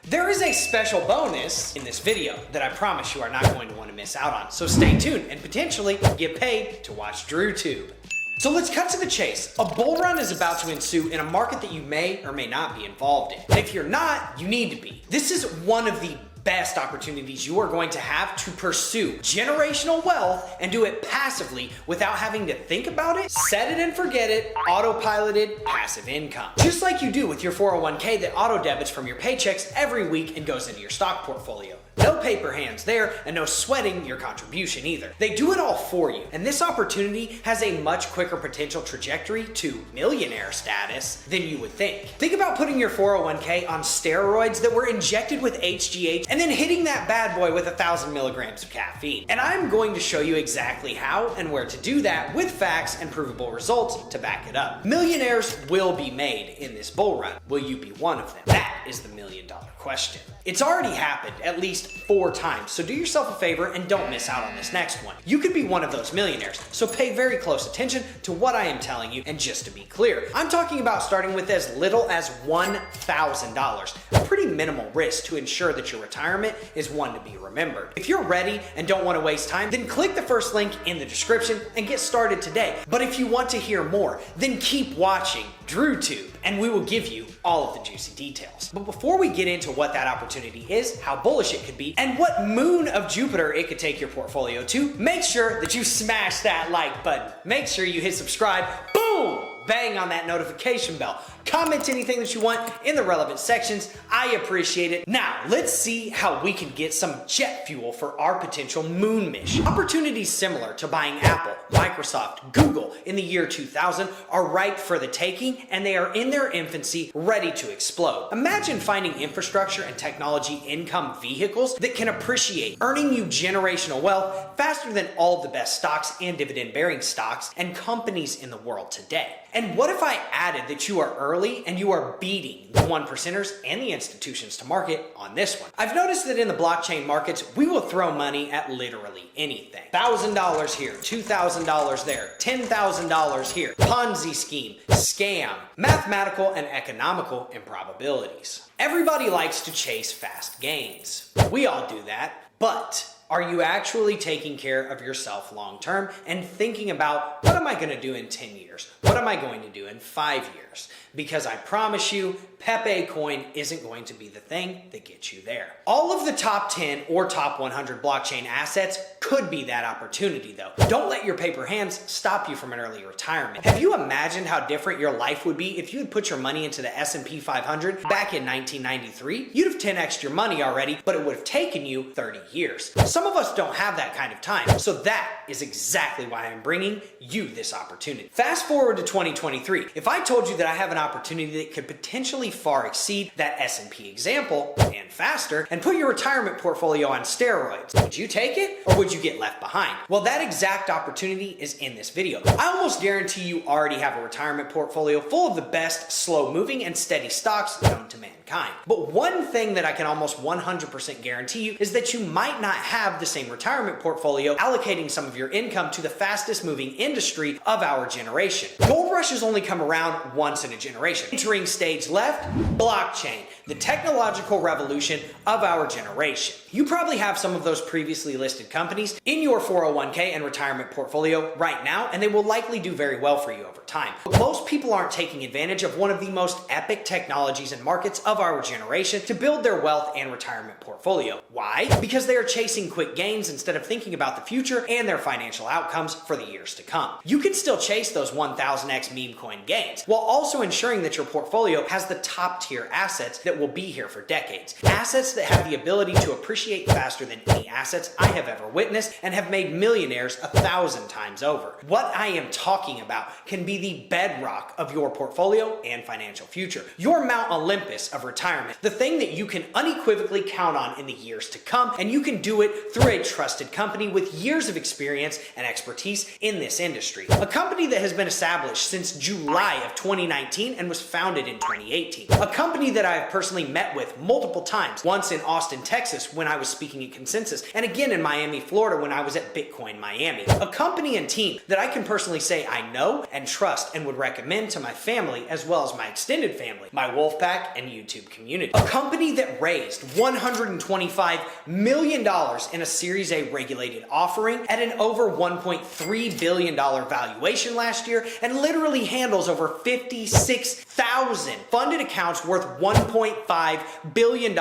There is a special bonus in this video that I promise you are not going to want to miss out on, so stay tuned and potentially get paid to watch DrewTube. So let's cut to the chase. A bull run is about to ensue in a market that you may or may not be involved in. And if you're not, you need to be. This is one of the best opportunities you are going to have to pursue generational wealth and do it passively without having to think about it, set it and forget it, autopiloted passive income. Just like you do with your 401k that auto debits from your paychecks every week and goes into your stock portfolio. No paper hands there and no sweating your contribution either. They do it all for you, and this opportunity has a much quicker potential trajectory to millionaire status than you would think. Think about putting your 401k on steroids that were injected with HGH and then hitting that bad boy with 1,000 milligrams of caffeine. And I'm going to show you exactly how and where to do that with facts and provable results to back it up. Millionaires will be made in this bull run. Will you be one of them? That is the million-dollar question. It's already happened at least 4 times, so do yourself a favor and don't miss out on this next one. You could be one of those millionaires, so pay very close attention to what I am telling you. And just to be clear, I'm talking about starting with as little as $1,000, a pretty minimal risk to ensure that your retirement is one to be remembered. If you're ready and don't want to waste time, then click the first link in the description and get started today. But if you want to hear more, then keep watching DrewTube, and we will give you all of the juicy details. But before we get into what that opportunity is, how bullish it could be, and what moon of Jupiter it could take your portfolio to, make sure that you smash that like button. Make sure you hit subscribe. Boom! Bang on that notification bell. Comment anything that you want in the relevant sections. I appreciate it. Now, let's see how we can get some jet fuel for our potential moon mission. Opportunities similar to buying Apple, Microsoft, Google in the year 2000 are ripe for the taking, and they are in their infancy, ready to explode. Imagine finding infrastructure and technology income vehicles that can appreciate, earning you generational wealth faster than all of the best stocks and dividend-bearing stocks and companies in the world today. And what if I added that you are early and you are beating the 1%ers and the institutions to market on this one? I've noticed that in the blockchain markets, we will throw money at literally anything. $1,000 here, $2,000 there, $10,000 here, Ponzi scheme, scam, mathematical and economical improbabilities. Everybody likes to chase fast gains. We all do that, but are you actually taking care of yourself long term and thinking about, what am I going to do in 10 years? What am I going to do in 5 years? Because I promise you, Pepe coin isn't going to be the thing that gets you there. All of the top 10 or top 100 blockchain assets could be that opportunity though. Don't let your paper hands stop you from an early retirement. Have you imagined how different your life would be if you had put your money into the S&P 500 back in 1993? You'd have 10x'd your money already, but it would have taken you 30 years. Some of us don't have that kind of time, so that is exactly why I'm bringing you this opportunity. Fast forward to 2023. If I told you that I have an opportunity that could potentially far exceed that S&P example and faster and put your retirement portfolio on steroids, would you take it or would you get left behind? Well, that exact opportunity is in this video. I almost guarantee you already have a retirement portfolio full of the best slow moving and steady stocks known to mankind. But one thing that I can almost 100% guarantee you is that you might not have the same retirement portfolio allocating some of your income to the fastest moving industry of our generation. Gold rushes only come around once in a generation. Entering stage left, blockchain, the technological revolution of our generation. You probably have some of those previously listed companies in your 401k and retirement portfolio right now, and they will likely do very well for you over time. But most people aren't taking advantage of one of the most epic technologies and markets of our generation to build their wealth and retirement portfolio. Why? Because they are chasing quick gains instead of thinking about the future and their financial outcomes for the years to come. You can still chase those 1000x meme coin gains while also ensuring that your portfolio has the top tier assets that will be here for decades. Assets that have the ability to appreciate faster than any assets I have ever witnessed and have made millionaires 1,000 times over. What I am talking about can be the bedrock of your portfolio and financial future. Your Mount Olympus of retirement, the thing that you can unequivocally count on in the years to come, and you can do it through a trusted company with years of experience and expertise in this industry. A company that has been established since July of 2019 and was founded in 2018. team, a company that I've personally met with multiple times, once in Austin, Texas when I was speaking at Consensus, and again in Miami, Florida when I was at Bitcoin Miami. A company and team that I can personally say I know and trust and would recommend to my family as well as my extended family, my Wolfpack and YouTube community. A company that raised $125 million in a Series A regulated offering at an over $1.3 billion valuation last year and literally handles over 56,000 funded accounts worth $1.5 billion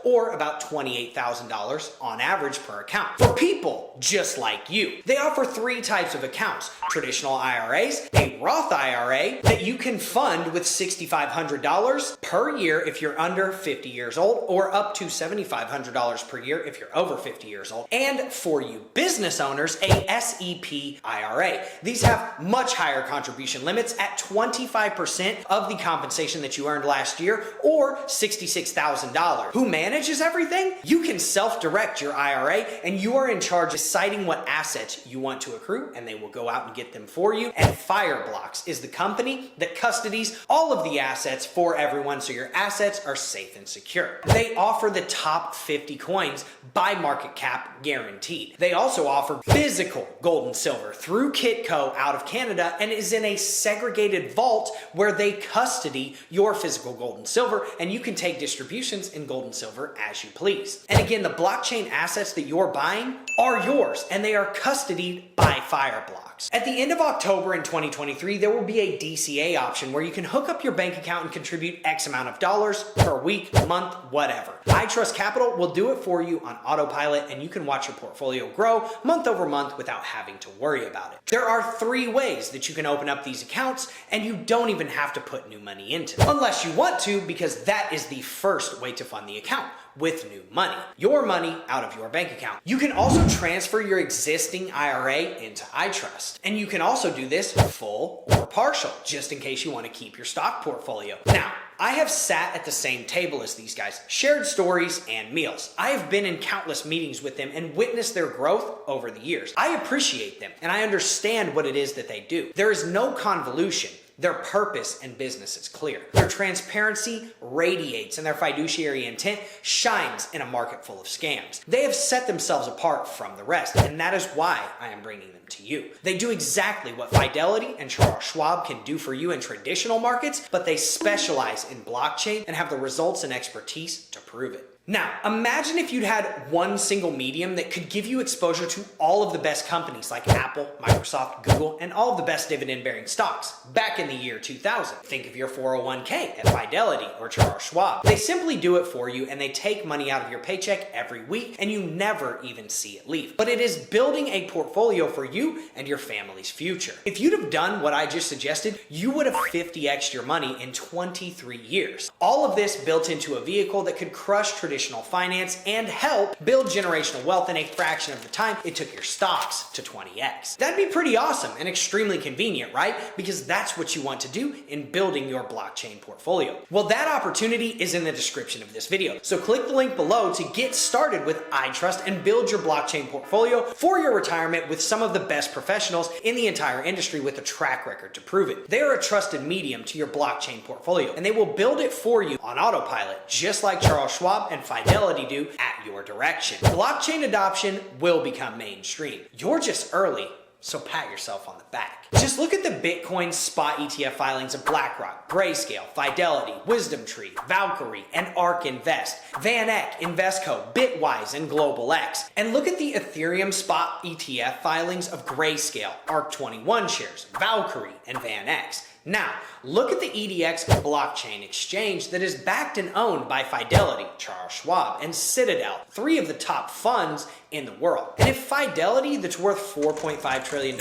or about $28,000 on average per account. For people just like you, they offer three types of accounts: traditional IRAs, a Roth IRA that you can fund with $6,500 per year if you're under 50 years old, or up to $7,500 per year if you're over 50 years old, and for you business owners, a SEP IRA. These have much higher contribution limits at 25% of the compensation that you earned last year, or $66,000. Who manages everything? You can self-direct your IRA, and you are in charge of deciding what assets you want to accrue, and they will go out and get them for you. And Fireblocks is the company that custodies all of the assets for everyone, so your assets are safe and secure. They offer the top 50 coins by market cap guaranteed. They also offer physical gold and silver through Kitco out of Canada, and is in a segregated vault where they custody your physical gold and silver, and you can take distributions in gold and silver as you please. And again, the blockchain assets that you're buying are yours, and they are custodied by Fireblocks. At the end of October in 2023, there will be a DCA option where you can hook up your bank account and contribute X amount of dollars per week, month, whatever. iTrust Capital will do it for you on autopilot, and you can watch your portfolio grow month over month without having to worry about it. There are three ways that you can open up these accounts, and you don't even have to put new money into them, unless you want to, because that is the first way to fund the account, with new money. Your money out of your bank account. You can also transfer your existing IRA into iTrust. And you can also do this full or partial, just in case you want to keep your stock portfolio. Now, I have sat at the same table as these guys, shared stories and meals. I have been in countless meetings with them and witnessed their growth over the years. I appreciate them, and I understand what it is that they do. There is no convolution. Their purpose and business is clear. Their transparency radiates, and their fiduciary intent shines in a market full of scams. They have set themselves apart from the rest, and that is why I am bringing them to you. They do exactly what Fidelity and Charles Schwab can do for you in traditional markets, but they specialize in blockchain and have the results and expertise to prove it. Now, imagine if you'd had one single medium that could give you exposure to all of the best companies like Apple, Microsoft, Google, and all of the best dividend-bearing stocks back in the year 2000. Think of your 401k at Fidelity or Charles Schwab. They simply do it for you, and they take money out of your paycheck every week, and you never even see it leave. But it is building a portfolio for you and your family's future. If you'd have done what I just suggested, you would have 50x'd your money in 23 years. All of this built into a vehicle that could crush traditional finance and help build generational wealth in a fraction of the time it took your stocks to 20x. That'd be pretty awesome and extremely convenient, right? Because that's what you want to do in building your blockchain portfolio. Well, that opportunity is in the description of this video. So click the link below to get started with iTrust and build your blockchain portfolio for your retirement with some of the best professionals in the entire industry with a track record to prove it. They are a trusted medium to your blockchain portfolio, and they will build it for you on autopilot, just like Charles Schwab and Fidelity do at your direction. Blockchain adoption will become mainstream. You're just early, so pat yourself on the back. Just look at the Bitcoin spot ETF filings of BlackRock, Grayscale, Fidelity, WisdomTree, Valkyrie, and ARK Invest, VanEck, Investco, Bitwise, and GlobalX. And look at the Ethereum spot ETF filings of Grayscale, ARK21 shares, Valkyrie, and VanEck. Now, look at the EDX blockchain exchange that is backed and owned by Fidelity, Charles Schwab, and Citadel, three of the top funds in the world. And if Fidelity, that's worth $4.5 trillion,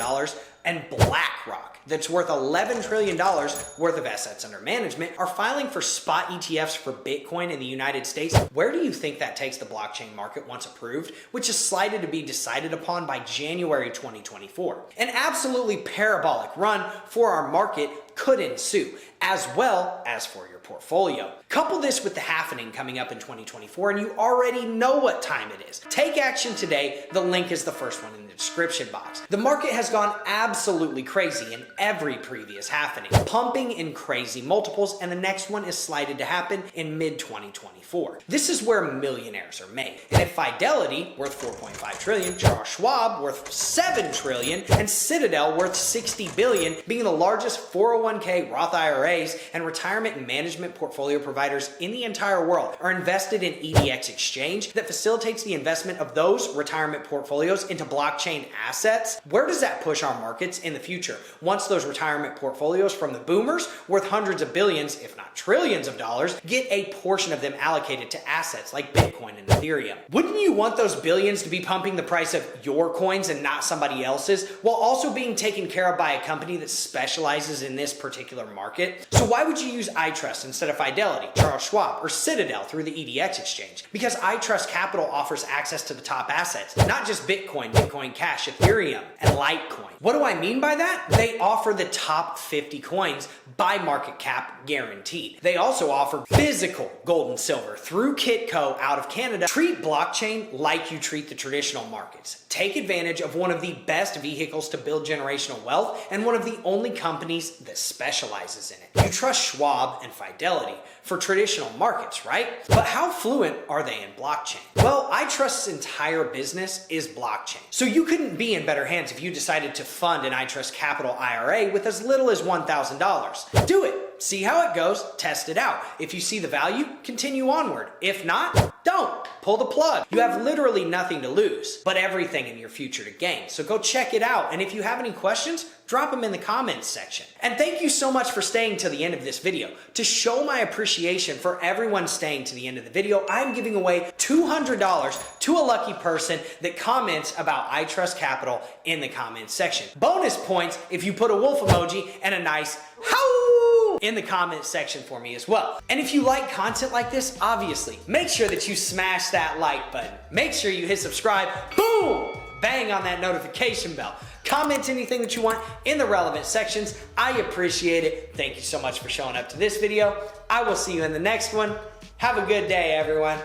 and BlackRock, that's worth $11 trillion worth of assets under management, are filing for spot ETFs for Bitcoin in the United States, where do you think that takes the blockchain market once approved, which is slated to be decided upon by January 2024? An absolutely parabolic run for our market could ensue, as well as for your portfolio. Couple this with the halvening coming up in 2024 and you already know what time it is. Take action today. The link is the first one in the description box. The market has gone absolutely crazy in every previous halvening, pumping in crazy multiples, and the next one is slated to happen in mid-2024. This is where millionaires are made. And if Fidelity, worth 4.5 trillion, Charles Schwab, worth 7 trillion, and Citadel, worth 60 billion, being the largest 401k, Roth IRAs, and retirement and management portfolio providers in the entire world, are invested in EDX exchange that facilitates the investment of those retirement portfolios into blockchain assets. Where does that push our markets in the future? Once those retirement portfolios from the boomers, worth hundreds of billions, if not trillions of dollars, get a portion of them allocated to assets like Bitcoin and Ethereum. Wouldn't you want those billions to be pumping the price of your coins and not somebody else's, while also being taken care of by a company that specializes in this particular market? So why would you use iTrust instead of Fidelity, Charles Schwab, or Citadel through the EDX exchange? Because iTrust Capital offers access to the top assets, not just Bitcoin, Bitcoin Cash, Ethereum, and Litecoin. What do I mean by that? They offer the top 50 coins by market cap guaranteed. They also offer physical gold and silver through Kitco out of Canada. Treat blockchain like you treat the traditional markets. Take advantage of one of the best vehicles to build generational wealth and one of the only companies that specializes in it. You trust Schwab and Fidelity for traditional markets, right? But how fluent are they in blockchain? Well, iTrust's entire business is blockchain. So you couldn't be in better hands if you decided to fund an iTrust Capital IRA with as little as $1,000. Do it. See how it goes, test it out. If you see the value, continue onward. If not, don't. Pull the plug. You have literally nothing to lose, but everything in your future to gain. So go check it out. And if you have any questions, drop them in the comments section. And thank you so much for staying to the end of this video. To show my appreciation for everyone staying to the end of the video, I'm giving away $200 to a lucky person that comments about iTrust Capital in the comments section. Bonus points if you put a wolf emoji and a nice howl in the comments section for me as well. And if you like content like this, obviously, make sure that you smash that like button. Make sure you hit subscribe. Boom! Bang on that notification bell. Comment anything that you want in the relevant sections. I appreciate it. Thank you so much for showing up to this video. I will see you in the next one. Have a good day, everyone.